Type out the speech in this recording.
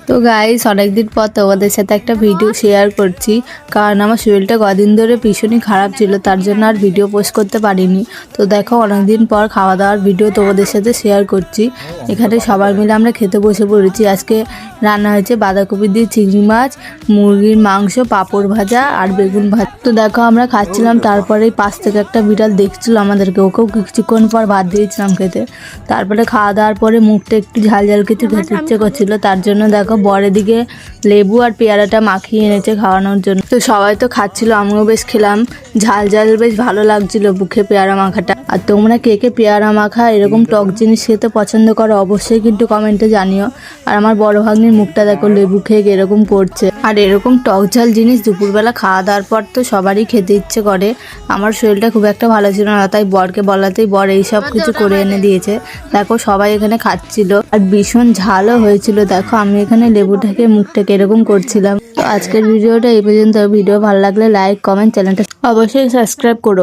তো গাইস অনেকদিন পর তোমাদের সাথে একটা ভিডিও শেয়ার করছি, কারণ আমার শরীরটা কদিন ধরে ভীষণই খারাপ ছিল, তার জন্য আর ভিডিও পোস্ট করতে পারিনি। তো দেখো অনেকদিন পর খাওয়া দাওয়ার ভিডিও তোমাদের সাথে শেয়ার করছি। এখানে সবাই মিলে আমরা খেতে বসে পড়েছি। আজকে রান্না হয়েছে বাঁধাকপি দিয়ে চিংড়ি মাছ, মুরগির মাংস, পাঁপড় ভাজা আর বেগুন ভাজা। তো দেখো আমরা খাচ্ছিলাম, তারপরেই পাশ থেকে একটা বিড়াল দেখছিল আমাদেরকে, ওকেও কিছুক্ষণ পর ভাত দিয়েছিলাম খেতে। তারপরে খাওয়া দাওয়ার পরে মুখটা একটু ঝাল ঝাল কিছু খেতে ইচ্ছে করছিল, তার জন্য দেখো বরের দিকে লেবু আর পেয়ারাটা মাখিয়ে এনেছে খাওয়ানোর জন্য। তো সবাই তো খাচ্ছিল, আমিও বেশ খেলাম, ঝাল ঝাল বেশ ভালো লাগছিল মুখে পেয়ারা মাখাটা। আর তোমরা কে কে পেয়ারা মাখা এরকম টক জিনিস খেতে পছন্দ করো অবশ্যই কিন্তু কমেন্টে জানিও। আর আমার বড় ভাগ্নির মুখটা দেখো লেবু খেয়ে এরকম করছে। আর এরকম টক ঝাল জিনিস দুপুরবেলা খাওয়া দাওয়ার পর তো সবারই খেতে ইচ্ছে করে। আমার শরীরটা খুব একটা ভালো ছিল না, তাই বরকে বলাতেই বর এইসব কিছু করে এনে দিয়েছে। দেখো সবাই এখানে খাচ্ছিল আর ভীষণ ঝালও হয়েছিল। দেখো আমি এখানে লেবুটাকে মুখটাকে এরকম করছিলাম। তো আজকের ভিডিওটা এই পর্যন্ত। ভিডিও ভালো লাগলে লাইক, কমেন্ট, চ্যানেলটা অবশ্যই সাবস্ক্রাইব করো।